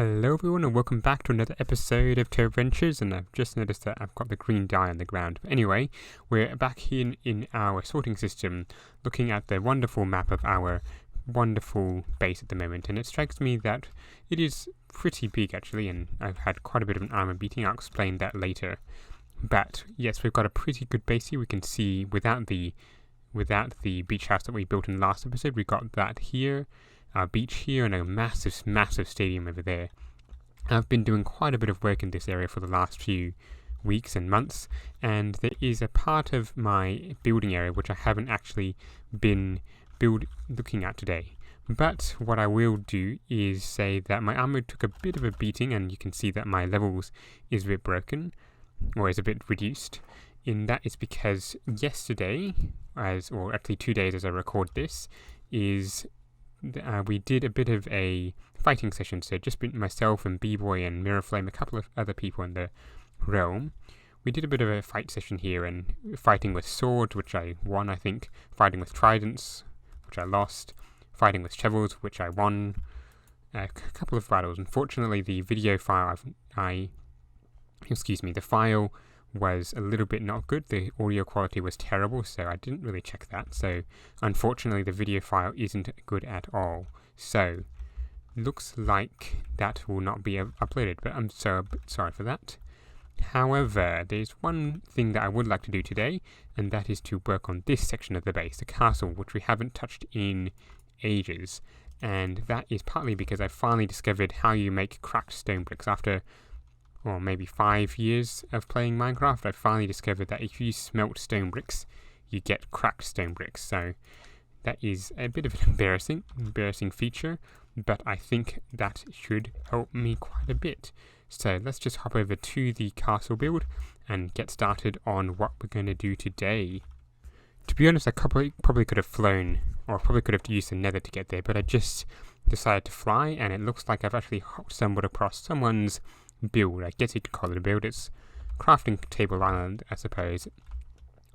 Hello everyone and welcome back to another episode of TerraVentures, and I've just noticed that I've got the green dye on the ground. But anyway, we're back here in our sorting system looking at the wonderful map of our wonderful base at the moment, and it strikes me that it is pretty big actually, and I've had quite a bit of an armor beating. I'll explain that later. But yes, we've got a pretty good base here. We can see without the beach house that we built in the last episode, we got that here. Our beach here and a massive stadium over there. I've been doing quite a bit of work in this area for the last few weeks and months, and there is a part of my building area which I haven't actually been looking at today. But what I will do is say that my armor took a bit of a beating, and you can see that my levels is a bit broken, or is a bit reduced. In that is because yesterday, or actually 2 days as I record this, we did a bit of a fighting session, so just myself and B-Boy and Mirrorflame, a couple of other people in the realm. We did a bit of a fight session here, and fighting with swords, which I won, I think, fighting with tridents, which I lost, fighting with shovels, which I won, a couple of battles. Unfortunately, the video file the file was a little bit not good. The audio quality was terrible, so I didn't really check that. So unfortunately the video file isn't good at all. So looks like that will not be uploaded, but I'm so a bit sorry for that. However, there's one thing that I would like to do today, and that is to work on this section of the base, the castle, which we haven't touched in ages. And that is partly because I finally discovered how you make cracked stone bricks. After maybe 5 years of playing Minecraft, I finally discovered that if you smelt stone bricks, you get cracked stone bricks. So that is a bit of an embarrassing feature, but I think that should help me quite a bit. So let's just hop over to the castle build and get started on what we're going to do today. To be honest, I probably could have flown, or probably could have used the nether to get there, but I just decided to fly, and it looks like I've actually stumbled across someone's build. I guess you could call it a build. It's crafting table island, I suppose.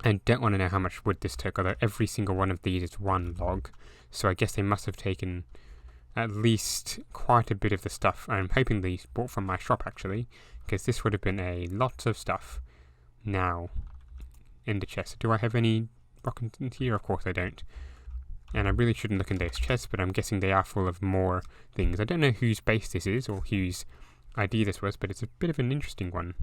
I don't want to know how much wood this took, although every single one of these is one log, so I guess they must have taken at least quite a bit of the stuff. I'm hoping they bought from my shop actually, because this would have been a lot of stuff. Now, in the chest, do I have any rock in here? Of course I don't. And I really shouldn't look in those chests, but I'm guessing they are full of more things. I don't know whose base this is, or whose idea this was, but it's a bit of an interesting one.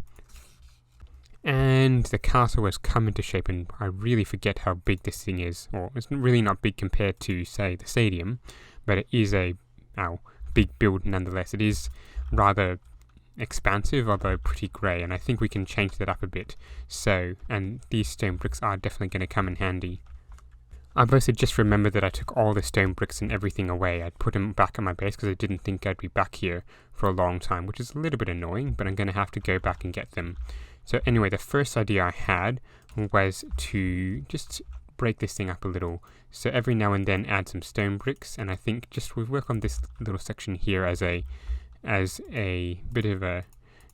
And the castle has come into shape, and I really forget how big this thing is. Or it's really not big compared to, say, the stadium, but it is a big build nonetheless. It is rather expansive, although pretty grey, and I think we can change that up a bit. So, and these stone bricks are definitely going to come in handy. I've also just remembered that I took all the stone bricks and everything away. I'd put them back at my base because I didn't think I'd be back here for a long time, which is a little bit annoying, but I'm going to have to go back and get them. So anyway, the first idea I had was to just break this thing up a little. So every now and then add some stone bricks, and I think just we'll work on this little section here as a bit of a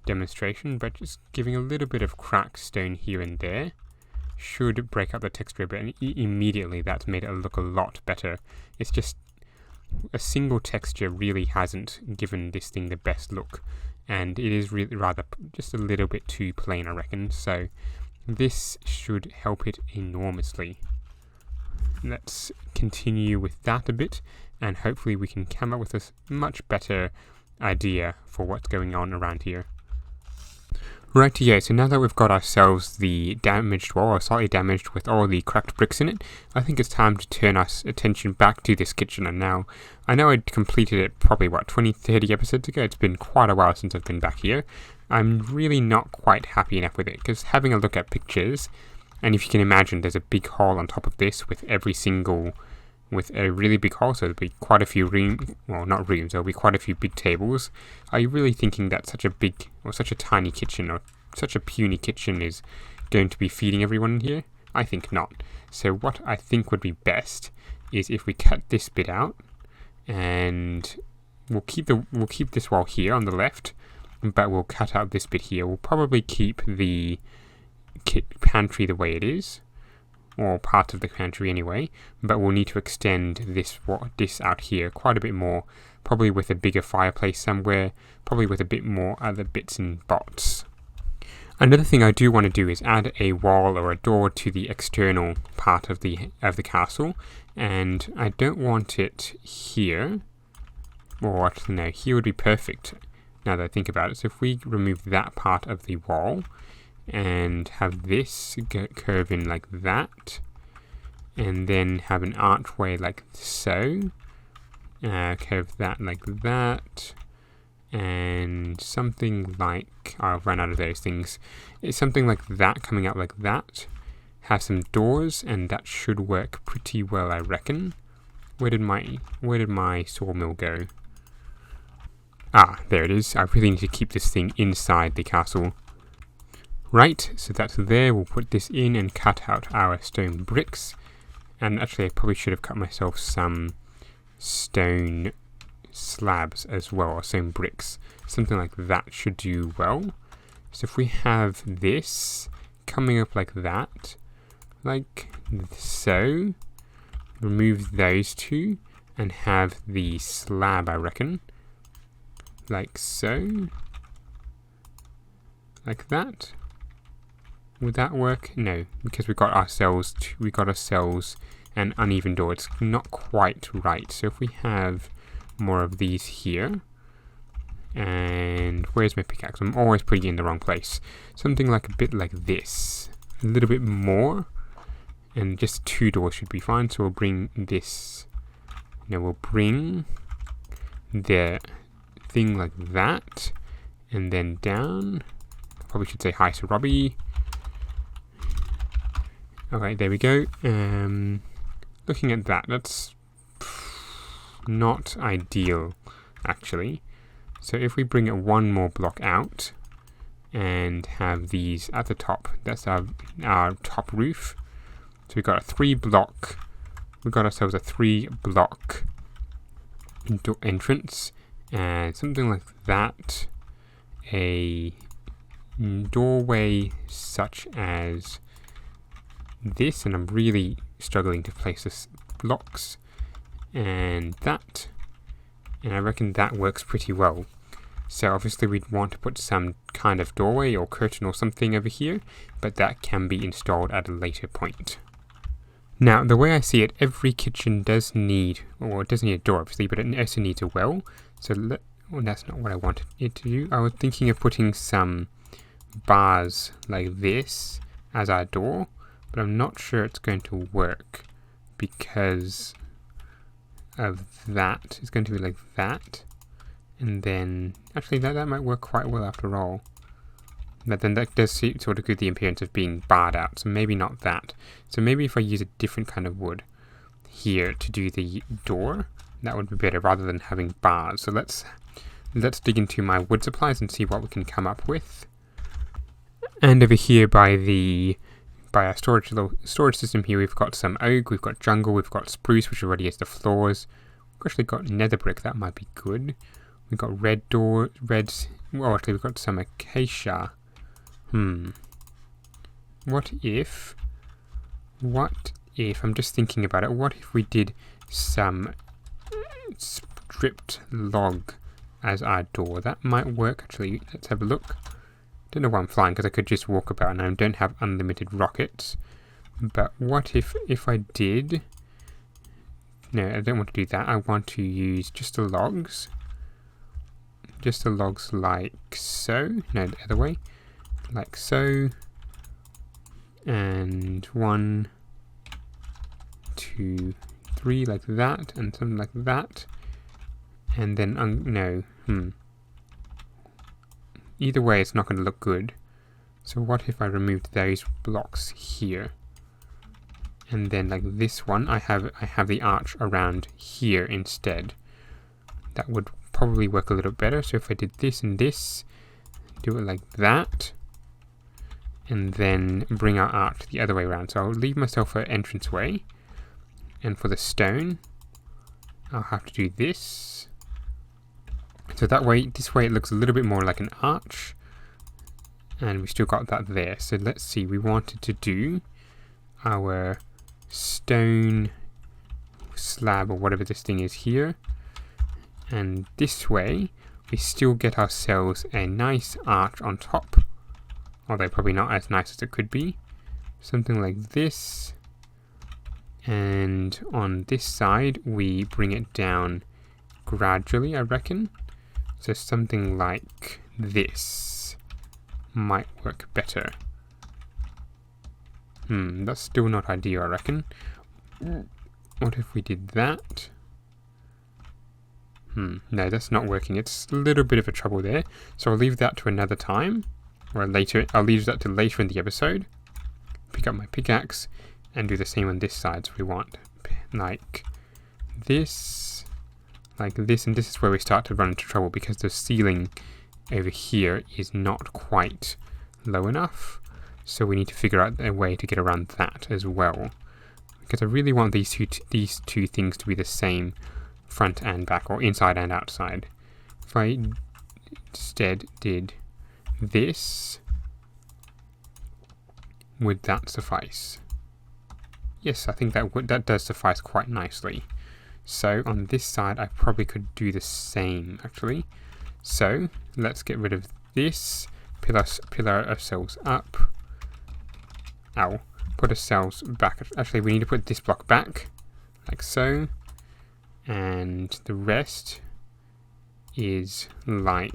demonstration, but just giving a little bit of cracked stone here and there should break up the texture a bit, and immediately that's made it look a lot better. It's just a single texture really hasn't given this thing the best look, and it is really rather just a little bit too plain, I reckon. So this should help it enormously. Let's continue with that a bit, and hopefully we can come up with a much better idea for what's going on around here. Rightio, so now that we've got ourselves the damaged wall, or slightly damaged with all the cracked bricks in it, I think it's time to turn our attention back to this kitchen. And now, I know I'd completed it probably, 20-30 episodes ago. It's been quite a while since I've been back here. I'm really not quite happy enough with it, because having a look at pictures, and if you can imagine, there's a big hole on top of this with with a really big hole, so there'll be quite a few there'll be quite a few big tables. Are you really thinking that such a big, or such a tiny kitchen, or such a puny kitchen is going to be feeding everyone in here? I think not. So what I think would be best is if we cut this bit out, and we'll keep this wall here on the left, but we'll cut out this bit here. We'll probably keep the pantry the way it is, or part of the pantry anyway, but we'll need to extend this out here quite a bit more, probably with a bigger fireplace somewhere, probably with a bit more other bits and bobs. Another thing I do want to do is add a wall or a door to the external part of the castle, and I don't want it here, or actually no, here would be perfect now that I think about it. So if we remove that part of the wall and have this curve in like that, and then have an archway like so, curve that like that, and something like, I'll run out of those things, it's something like that coming out like that, have some doors, and that should work pretty well, I reckon. Where did my sawmill go? Ah, there it is. I really need to keep this thing inside the castle. Right, so that's there. We'll put this in and cut out our stone bricks. And actually I probably should have cut myself some stone slabs as well, or stone bricks. Something like that should do well. So if we have this coming up like that, like so, remove those two and have the slab, I reckon, like so, like that. Would that work? No, because we got ourselves an uneven door. It's not quite right. So if we have more of these here, and where's my pickaxe? I'm always putting it in the wrong place. Something like a bit like this, a little bit more, and just 2 doors should be fine. So we'll bring this. Now we'll bring the thing like that, and then down. Probably should say hi to Robbie. Okay, there we go. Looking at that, that's not ideal, actually. So if we bring it 1 more block out and have these at the top, that's our top roof. So we've got a 3-block, we've got ourselves a 3-block entrance, and something like that. A doorway such as this, and I'm really struggling to place this blocks, and that, and I reckon that works pretty well. So obviously we'd want to put some kind of doorway or curtain or something over here, but that can be installed at a later point. Now, the way I see it, every kitchen does need, or it doesn't need a door obviously, but it also needs a well. So well, that's not what I wanted it to do. I was thinking of putting some bars like this as our door, but I'm not sure it's going to work because of that. It's going to be like that, and then actually that might work quite well after all. But then that does sort of give the appearance of being barred out, so maybe not that. So maybe if I use a different kind of wood here to do the door, that would be better rather than having bars. So let's dig into my wood supplies and see what we can come up with. And over here by our storage system here, we've got some oak, we've got jungle, we've got spruce, which already has the floors. We've actually got nether brick, that might be well, actually we've got some acacia. What if, I'm just thinking about it, what if we did some stripped log as our door? That might work actually. Let's have a look. Don't know why I'm flying, because I could just walk about and I don't have unlimited rockets. But what if I did? No, I don't want to do that. I want to use just the logs. Just the logs like so. No, the other way. Like so. And 1, 2, 3 like that, and something like that. And then, either way, it's not going to look good. So what if I removed those blocks here? And then like this one, I have the arch around here instead. That would probably work a little better. So if I did this and this, do it like that, and then bring our arch the other way around. So I'll leave myself an entranceway, and for the stone, I'll have to do this. So that way, this way it looks a little bit more like an arch, and we still got that there. So let's see, we wanted to do our stone slab or whatever this thing is here, And this way, we still get ourselves a nice arch on top. Although probably not as nice as it could be. Something like this. And on this side, we bring it down gradually, I reckon. So something like this might work better. That's still not ideal, I reckon. What if we did that? No, that's not working. It's a little bit of a trouble there. So I'll leave that to another time. Or later, I'll leave that to later in the episode. Pick up my pickaxe and do the same on this side. So we want like this, and this is where we start to run into trouble because the ceiling over here is not quite low enough. So we need to figure out a way to get around that as well. Because I really want these two things to be the same front and back, or inside and outside. If I instead did this, would that suffice? Yes, I think that does suffice quite nicely. So on this side, I probably could do the same actually. So let's get rid of this, pillar ourselves up. Ow. Put ourselves back. Actually, we need to put this block back, like so. And the rest is like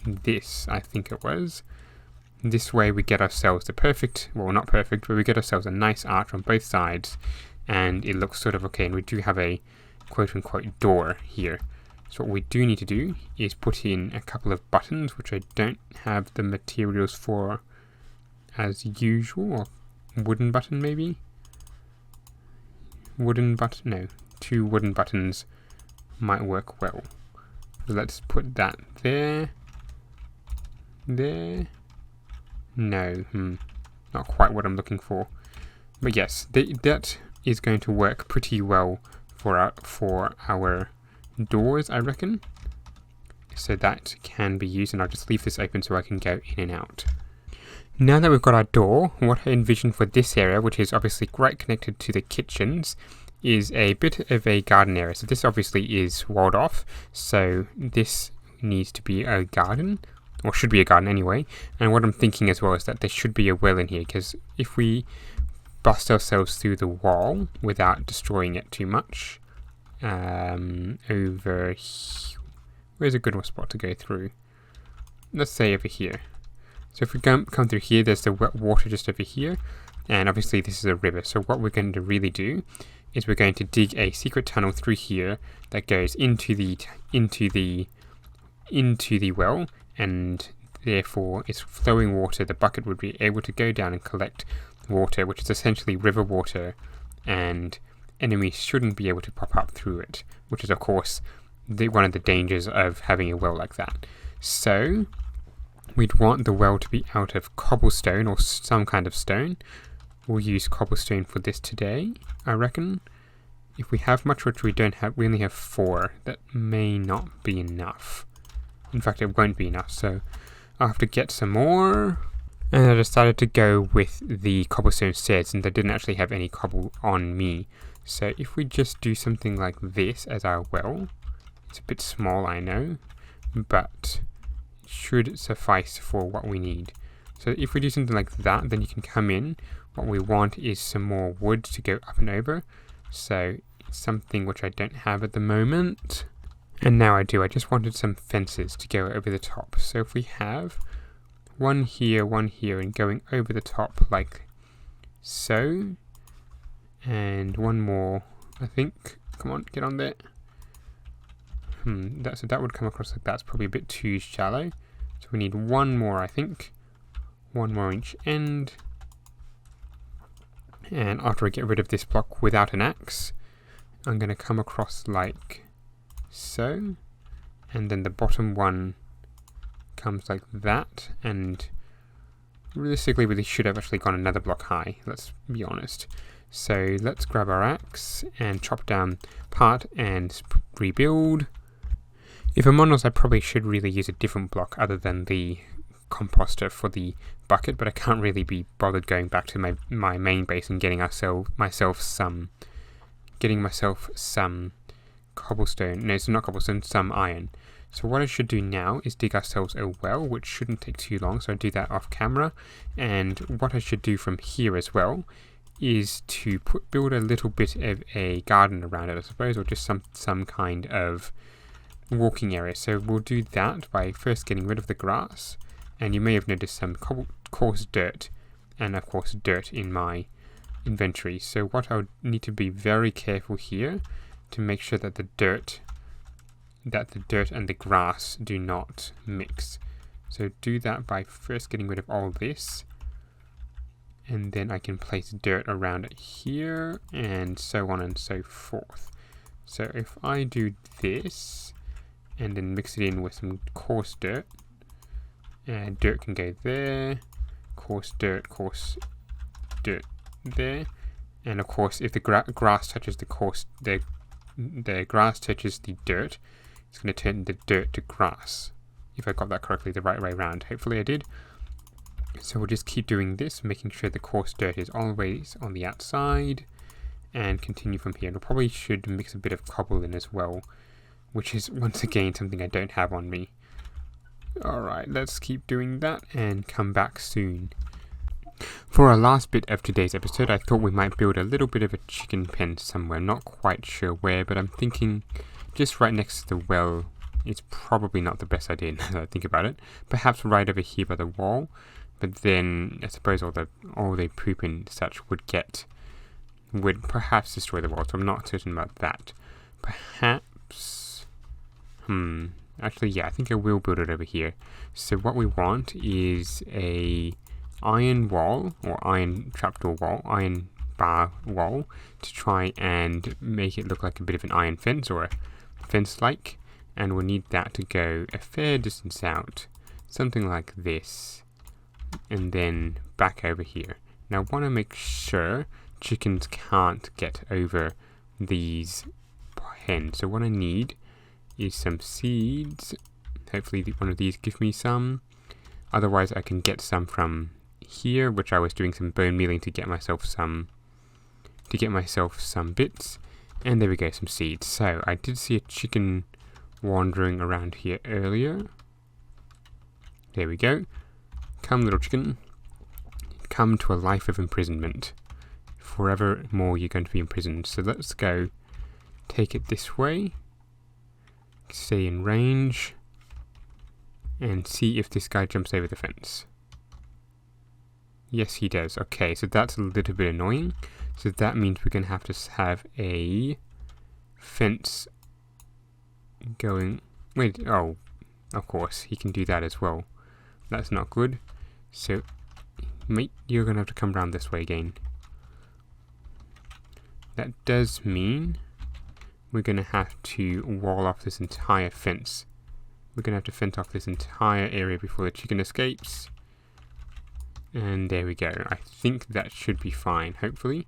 this, I think it was. This way we get ourselves the perfect, well not perfect, but we get ourselves a nice arch on both sides. And it looks sort of okay, and we do have a quote-unquote door here. So what we do need to do is put in a couple of buttons, which I don't have the materials for as usual. Wooden button maybe? Wooden button? No. 2 wooden buttons might work well. So let's put that there. There. No. Not quite what I'm looking for. But yes, that is going to work pretty well for our doors, I reckon. So that can be used, and I'll just leave this open so I can go in and out. Now that we've got our door, what I envision for this area, which is obviously right connected to the kitchens, is a bit of a garden area. So this obviously is walled off, so this needs to be a garden, or should be a garden anyway. And what I'm thinking as well is that there should be a well in here, because if we bust ourselves through the wall without destroying it too much, over here, where's a good spot to go through? Let's say over here. So if we come through here, there's the wet water just over here, and obviously this is a river. So what we're going to really do is we're going to dig a secret tunnel through here that goes into the well, and therefore it's flowing water. The bucket would be able to go down and collect water, which is essentially river water, and enemies shouldn't be able to pop up through it, which is of course one of the dangers of having a well like that. So we'd want the well to be out of cobblestone or some kind of stone. We'll use cobblestone for this today, I reckon. If we have much, which we don't have, we only have 4. That may not be enough. In fact, it won't be enough, so I'll have to get some more. And I decided to go with the cobblestone stairs, and they didn't actually have any cobble on me. So if we just do something like this as our well, it's a bit small, I know, but should suffice for what we need. So if we do something like that, then you can come in. What we want is some more wood to go up and over. So it's something which I don't have at the moment. And now I do. I just wanted some fences to go over the top. So if we have one here, and going over the top like so. And one more, I think. Come on, get on there. So that would come across like that's probably a bit too shallow. So we need one more, I think. One more each end. And after I get rid of this block without an axe, I'm going to come across like so. And then the bottom one comes like that. And realistically, we should have actually gone another block high, let's be honest. So let's grab our axe and chop down part and rebuild. If I'm honest, I probably should really use a different block other than the composter for the bucket, but I can't really be bothered going back to my main base and getting myself some cobblestone. No, it's not cobblestone, some iron. So what I should do now is dig ourselves a well, which shouldn't take too long, so I'll do that off camera. And what I should do from here as well is to build a little bit of a garden around it, I suppose, or just some kind of walking area. So we'll do that by first getting rid of the grass, and you may have noticed some coarse dirt, and of course dirt in my inventory. So what I would need to be very careful here to make sure that the dirt and the grass do not mix. So do that by first getting rid of all this, and then I can place dirt around it here, and so on and so forth. So if I do this and then mix it in with some coarse dirt, and dirt can go there, coarse dirt there, and of course if the grass touches the grass touches the dirt, it's going to turn the dirt to grass. If I got that correctly, the right way around. Hopefully I did. So we'll just keep doing this, making sure the coarse dirt is always on the outside, and continue from here. And I probably should mix a bit of cobble in as well, which is once again something I don't have on me. Alright, let's keep doing that and come back soon. For our last bit of today's episode, I thought we might build a little bit of a chicken pen somewhere. Not quite sure where, but I'm thinking just right next to the well is probably not the best idea now that I think about it. Perhaps right over here by the wall, but then I suppose all the poop and such would perhaps destroy the wall, so I'm not certain about that. Perhaps, actually yeah, I think I will build it over here. So what we want is a iron wall, or iron trapdoor wall, iron bar wall, to try and make it look like a bit of an iron fence, or a fence-like, and we'll need that to go a fair distance out, something like this, and then back over here. Now I want to make sure chickens can't get over these hens, so what I need is some seeds. Hopefully one of these give me some, otherwise I can get some from here, which I was doing some bone mealing to get myself some bits. And there we go, some seeds. So I did see a chicken wandering around here earlier. There we go. Come, little chicken. Come to a life of imprisonment. Forevermore you're going to be imprisoned. So let's go take it this way. Stay in range. And see if this guy jumps over the fence. Yes, he does. Okay, so that's a little bit annoying. So that means we're going to have to have a fence going. Wait, oh, of course, he can do that as well. That's not good. So, mate, you're going to have to come around this way again. That does mean we're going to have to wall off this entire fence. We're going to have to fence off this entire area before the chicken escapes. And there we go. I think that should be fine, hopefully.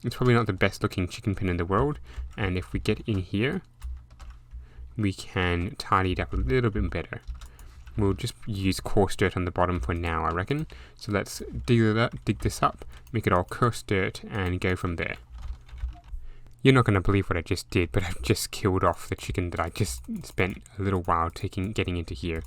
It's probably not the best looking chicken pen in the world, and if we get in here, we can tidy it up a little bit better. We'll just use coarse dirt on the bottom for now, I reckon. So let's dig this up, make it all coarse dirt, and go from there. You're not going to believe what I just did, but I've just killed off the chicken that I just spent a little while getting into here.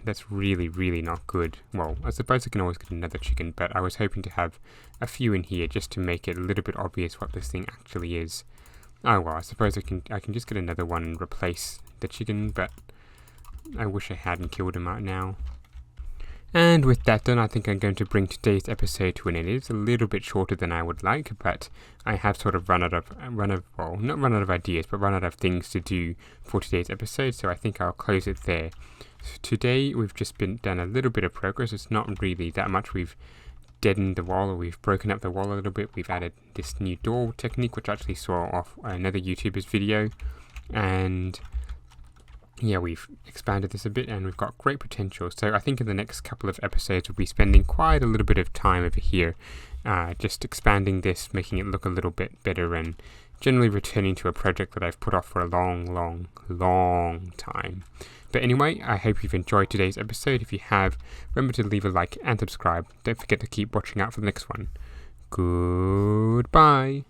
That's really, really not good. Well, I suppose I can always get another chicken, but I was hoping to have a few in here just to make it a little bit obvious what this thing actually is. Oh well, I suppose I can just get another one and replace the chicken, but I wish I hadn't killed him out now. And with that done, I think I'm going to bring today's episode to an end. It's a little bit shorter than I would like, but I have sort of run out of ideas, but run out of things to do for today's episode, so I think I'll close it there. So today we've just done a little bit of progress. It's not really that much. We've deadened the wall, or we've broken up the wall a little bit. We've added this new door technique, which I actually saw off another YouTuber's video, and yeah, we've expanded this a bit and we've got great potential. So I think in the next couple of episodes we'll be spending quite a little bit of time over here just expanding this, making it look a little bit better, and generally returning to a project that I've put off for a long time. But anyway, I hope you've enjoyed today's episode. If you have, remember to leave a like and subscribe. Don't forget to keep watching out for the next one. Goodbye.